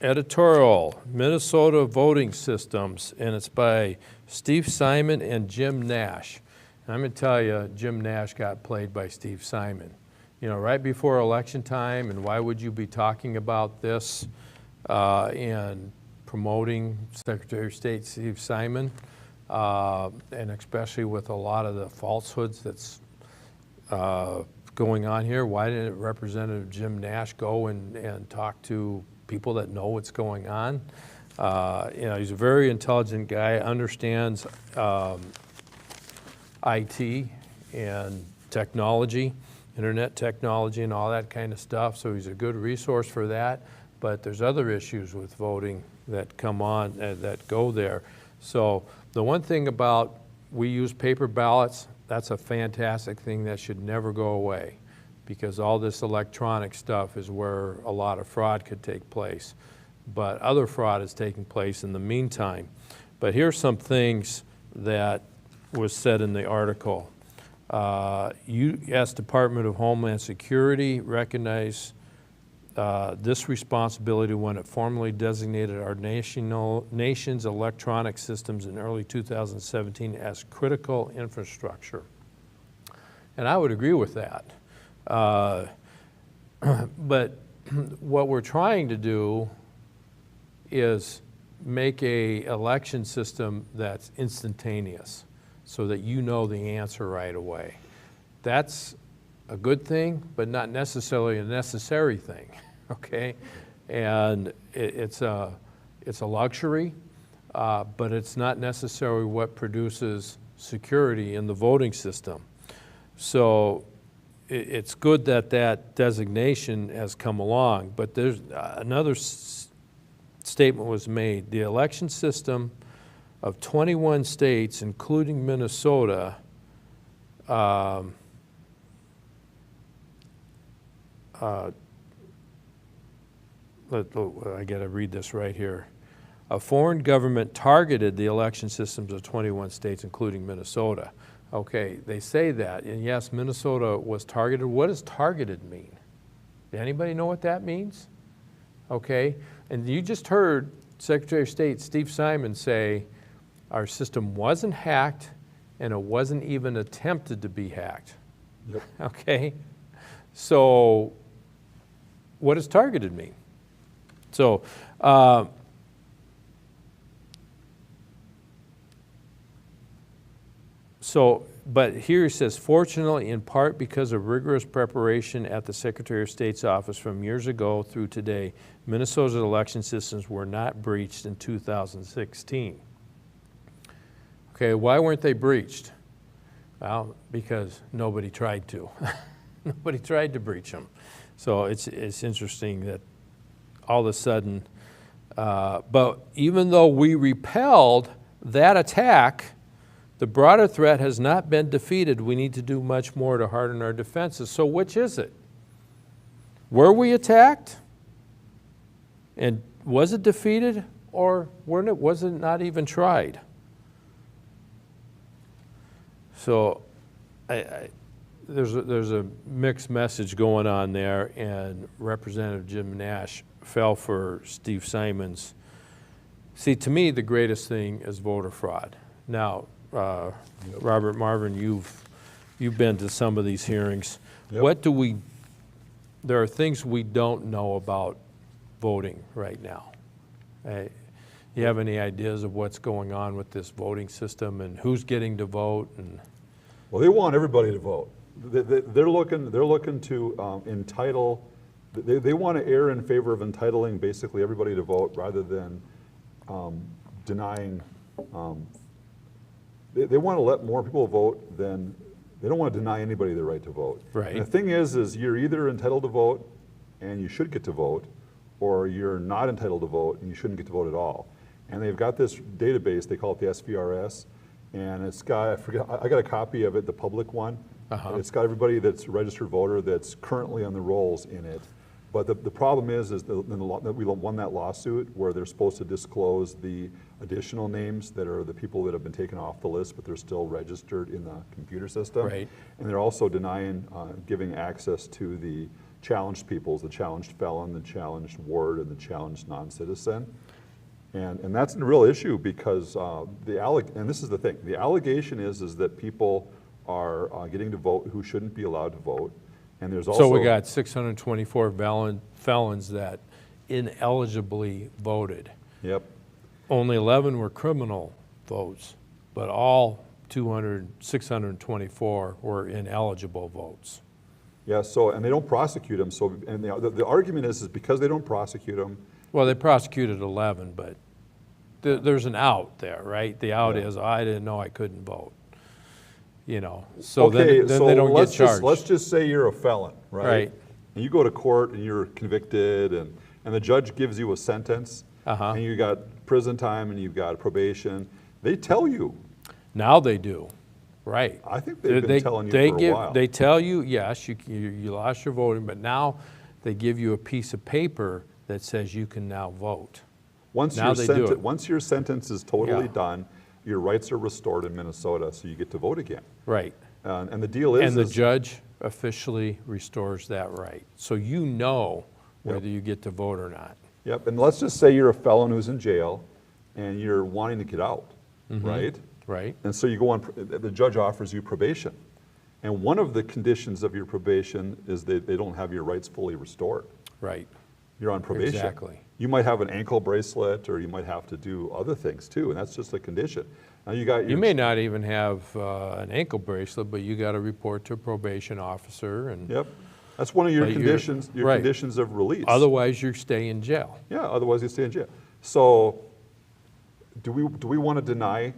Editorial, Minnesota Voting Systems, and it's by Steve Simon and Jim Nash. And I'm going to tell you, Jim Nash got played by Steve Simon. Right before election time, and why would you be talking about this and promoting Secretary of State Steve Simon, and especially with a lot of the falsehoods that's going on here? Why didn't Representative Jim Nash go and talk to people that know what's going on? He's a very intelligent guy, understands IT and technology, internet technology and all that kind of stuff, so he's a good resource for that. But there's other issues with voting that come on, that go there. So the one thing about, we use paper ballots, that's a fantastic thing that should never go away, because all this electronic stuff is where a lot of fraud could take place. But other fraud is taking place in the meantime. But here's some things that was said in the article. U.S. Department of Homeland Security recognized this responsibility when it formally designated our nation's electronic systems in early 2017 as critical infrastructure. And I would agree with that. But what we're trying to do is make an election system that's instantaneous so that you know the answer right away. That's a good thing, but not necessarily a necessary thing, okay? And it's a luxury, but it's not necessarily what produces security in the voting system. So it's good that that designation has come along, but there's another statement was made. The election system of 21 states, including Minnesota, I got to read this right here. A foreign government targeted the election systems of 21 states, including Minnesota. Okay, they say that, and yes, Minnesota was targeted. What does targeted mean? Does anybody know what that means? Okay, and you just heard Secretary of State Steve Simon say our system wasn't hacked and it wasn't even attempted to be hacked. Yep. Okay? So what does targeted mean? So, but here he says, fortunately, in part because of rigorous preparation at the Secretary of State's office from years ago through today, Minnesota's election systems were not breached in 2016. Okay, why weren't they breached? Well, because nobody tried to. Nobody tried to breach them. So it's interesting that all of a sudden, but even though we repelled that attack, the broader threat has not been defeated. We need to do much more to harden our defenses. So which is it? Were we attacked? And was it defeated? Or was it not even tried? So there's a mixed message going on there, and Representative Jim Nash fell for Steve Simon's. See, to me, the greatest thing is voter fraud. Now, Robert, Marvin, you've been to some of these hearings. Yep. There are things we don't know about voting right now. You have any ideas of what's going on with this voting system and who's getting to vote? And Well, they want everybody to vote. They're looking to entitle. They want to err in favor of entitling basically everybody to vote rather than denying. They want to let more people vote than they don't want to deny anybody the right to vote. Right. And the thing is you're either entitled to vote and you should get to vote, or you're not entitled to vote and you shouldn't get to vote at all. And they've got this database, they call it the SVRS, and it's got, I got a copy of it, the public one. It's got everybody that's a registered voter that's currently on the rolls in it. But the problem is that we won that lawsuit where they're supposed to disclose the additional names that are the people that have been taken off the list, but they're still registered in the computer system. Right. And they're also denying giving access to the challenged peoples, the challenged felon, the challenged ward, and the challenged non-citizen. And that's a real issue because and this is the thing, the allegation is that people are getting to vote who shouldn't be allowed to vote. And there's also. so we got 624 felons that ineligibly voted. Yep. Only 11 were criminal votes, but all 624 were ineligible votes. Yeah, and they don't prosecute them. So, and the argument is because they don't prosecute them. Well, they prosecuted 11, but there's an out there, right? The out is, I didn't know I couldn't vote. You know, so Okay, then they don't get charged. Let's just say you're a felon, right? Right. And you go to court and you're convicted, and the judge gives you a sentence, and you got prison time and you've got probation. They tell you. Now they do, right? I think they've been telling you for a while. They tell you, yes, you lost your voting, but now they give you a piece of paper that says you can now vote. Once your sentence is totally done, your rights are restored in Minnesota, so you get to vote again. Right. And the deal is. And the judge officially restores that right. So you know whether you get to vote or not. Yep, and let's just say you're a felon who's in jail and you're wanting to get out, right? Right. And so you go on, the judge offers you probation. And one of the conditions of your probation is that they don't have your rights fully restored. Right. You're on probation. Exactly. You might have an ankle bracelet, or you might have to do other things too, and that's just a condition. Now you may not even have an ankle bracelet, but you got to report to a probation officer. And yep, that's one of your conditions. Conditions of release. Otherwise, you stay in jail. Yeah. Otherwise, you stay in jail. So, do we want to deny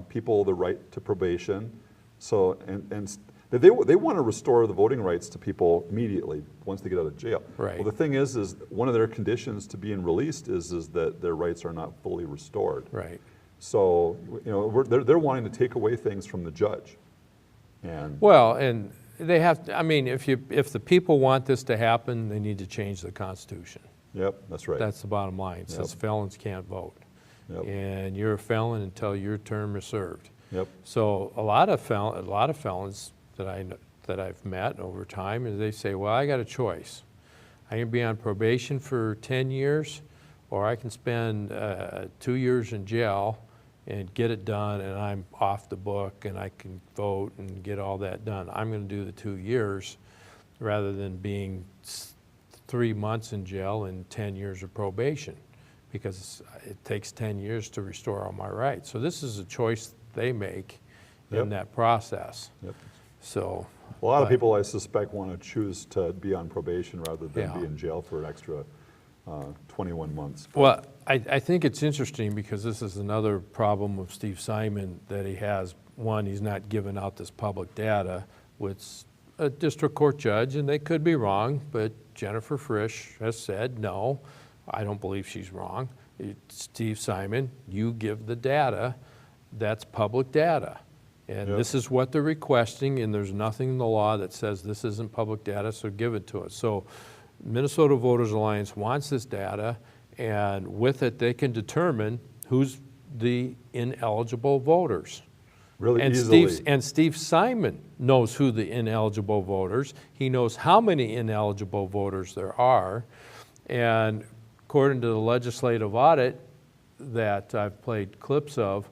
people the right to probation? So and they want to restore the voting rights to people immediately once they get out of jail. Right. Well, the thing is one of their conditions to being released is that their rights are not fully restored. Right. So they're wanting to take away things from the judge. And well, and they have to, I mean, if the people want this to happen, they need to change the Constitution. Yep, that's right. That's the bottom line. It says felons can't vote. Yep. And you're a felon until your term is served. Yep. So a lot of felons that I've met over time, is they say, well, I got a choice. I can be on probation for 10 years, or I can spend 2 years in jail and get it done, and I'm off the book, and I can vote and get all that done. I'm going to do the 2 years rather than being 3 months in jail and 10 years of probation, because it takes 10 years to restore all my rights. So this is a choice they make in that process. Yep. So A lot of people, I suspect, want to choose to be on probation rather than be in jail for an extra 21 months. Well, I think it's interesting because this is another problem with Steve Simon that he has. One, he's not giving out this public data, which a district court judge, and they could be wrong, but Jennifer Frisch has said, no, I don't believe she's wrong. Steve Simon, you give the data, that's public data. And this is what they're requesting, and there's nothing in the law that says this isn't public data, so give it to us. So Minnesota Voters Alliance wants this data, and with it they can determine who's the ineligible voters. Really and easily. Steve Simon knows who the ineligible voters. He knows how many ineligible voters there are. And according to the legislative audit that I've played clips of,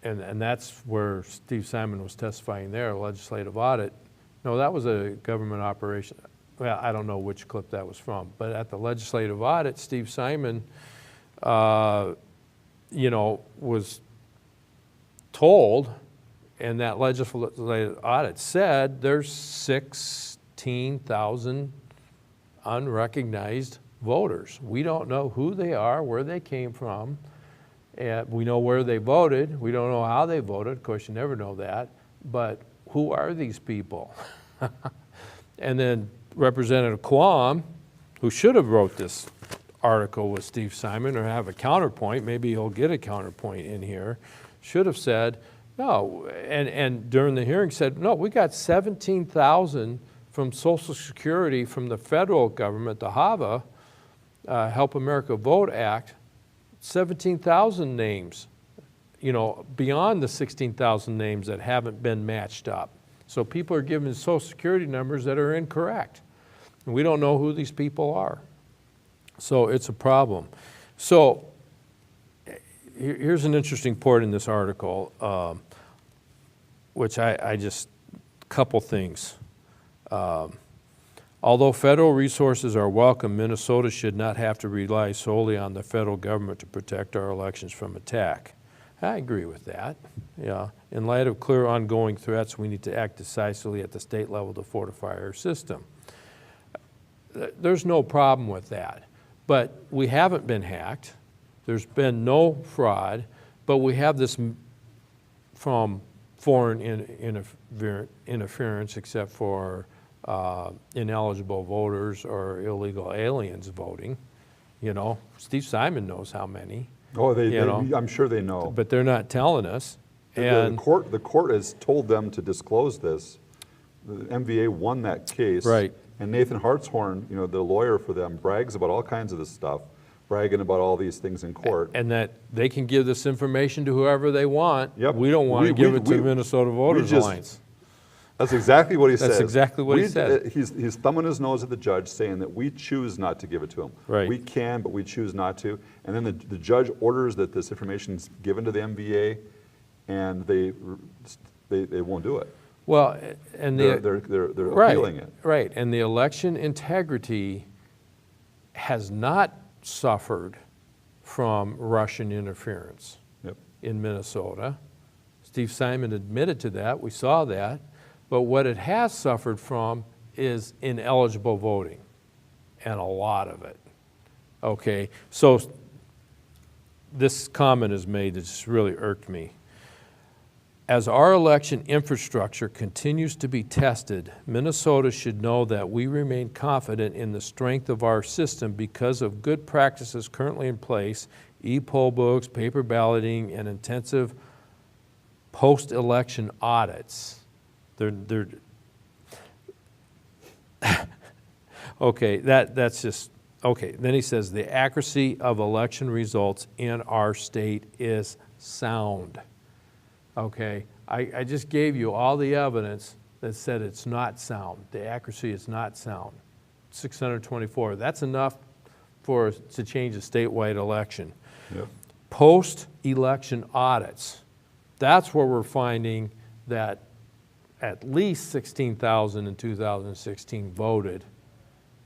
and that's where Steve Simon was testifying there, a legislative audit. No, that was a government operation. Well, I don't know which clip that was from, but at the legislative audit, Steve Simon, you know, was told, and that legislative audit said there's 16,000 unrecognized voters. We don't know who they are, where they came from, and we know where they voted. We don't know how they voted. Of course, you never know that, but who are these people? And then Representative Quam, who should have wrote this article with Steve Simon or have a counterpoint, maybe he'll get a counterpoint in here, should have said, no, and during the hearing said, no, we got 17,000 from Social Security from the federal government, the HAVA, Help America Vote Act, 17,000 names, you know, beyond the 16,000 names that haven't been matched up. So people are given Social Security numbers that are incorrect. And we don't know who these people are. So it's a problem. So here's an interesting part in this article, which I just, couple things. Although federal resources are welcome, Minnesota should not have to rely solely on the federal government to protect our elections from attack. I agree with that. Yeah. In light of clear ongoing threats, we need to act decisively at the state level to fortify our system. There's no problem with that. But we haven't been hacked. There's been no fraud, but we have this from foreign interference except for ineligible voters or illegal aliens voting. You know, Steve Simon knows how many. Oh, I'm sure they know. But they're not telling us. The court has told them to disclose this. The MVA won that case. Right. And Nathan Hartshorn, you know, the lawyer for them, brags about all kinds of this stuff, bragging about all these things in court. And that they can give this information to whoever they want. Yep. We don't want to give it to Minnesota Voters Alliance. That's exactly what he says. That's exactly what he said. He's thumbing his nose at the judge saying that we choose not to give it to him. Right. We can, but we choose not to. And then the judge orders that this information is given to the MVA, and they won't do it. Well, and they're appealing it. Right, and the election integrity has not suffered from Russian interference in Minnesota. Steve Simon admitted to that. We saw that. But what it has suffered from is ineligible voting, and a lot of it. Okay, so this comment is made that's really irked me. As our election infrastructure continues to be tested, Minnesota should know that we remain confident in the strength of our system because of good practices currently in place, e-poll books, paper balloting, and intensive post-election audits. Okay, that's just, okay. Then he says, the accuracy of election results in our state is sound. Okay, I just gave you all the evidence that said it's not sound. The accuracy is not sound. 624, that's enough to change a statewide election. Yep. Post-election audits, that's where we're finding that at least 16,000 in 2016 voted,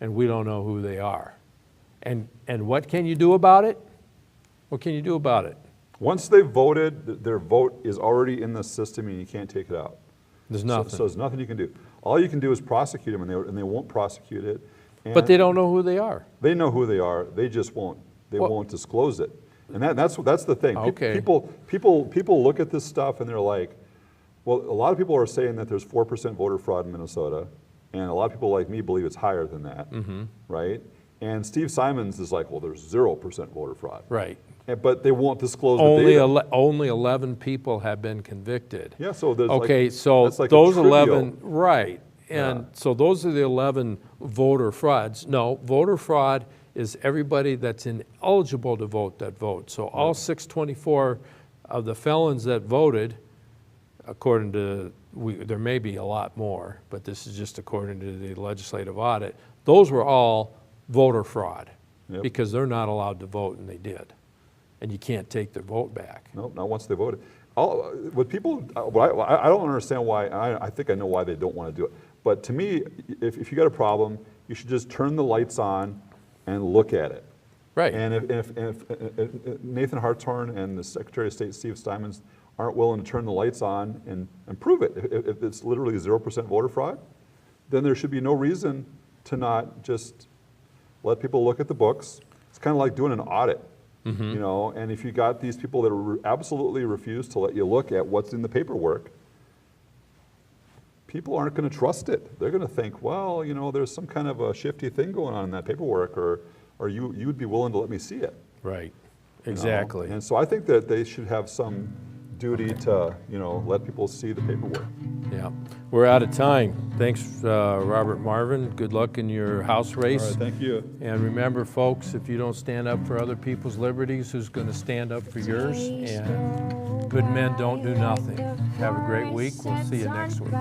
and we don't know who they are. And what can you do about it? What can you do about it? Once they've voted, their vote is already in the system and you can't take it out. There's nothing. So there's nothing you can do. All you can do is prosecute them, and they won't prosecute it. And But they don't know who they are. They know who they are. They just won't. They won't disclose it. And that's the thing. Okay. People look at this stuff and they're like, well, a lot of people are saying that there's 4% voter fraud in Minnesota, and a lot of people like me believe it's higher than that, right? And Steve Simons is like, well, there's 0% voter fraud. Right. But they won't disclose the data. Only 11 people have been convicted. Yeah, so there's okay, so that's like a those trivial. 11, right, and so those are the 11 voter frauds. No, voter fraud is everybody that's ineligible to vote that votes. So all 624 of the felons that voted, according to, there may be a lot more, but this is just according to the legislative audit, those were all voter fraud because they're not allowed to vote, and they did. And you can't take their vote back. No, not once they voted. What people, I don't understand why, I think I know why they don't want to do it. But to me, if you got a problem, you should just turn the lights on and look at it. Right. And if Nathan Hartshorn and the Secretary of State, Steve Simons, aren't willing to turn the lights on and prove it, if it's literally 0% voter fraud, then there should be no reason to not just let people look at the books. It's kind of like doing an audit. You know, and if you got these people that absolutely refuse to let you look at what's in the paperwork, people aren't going to trust it. They're going to think, well, you know, there's some kind of a shifty thing going on in that paperwork, or you'd be willing to let me see it. Right, exactly. You know? And so I think that they should have some duty to, you know, let people see the paperwork. Yeah, we're out of time. Thanks, Robert Marvin. Good luck in your House race. All right, thank you. And remember, folks, if you don't stand up for other people's liberties, who's going to stand up for yours? And good men don't do nothing. Have a great week. We'll see you next week.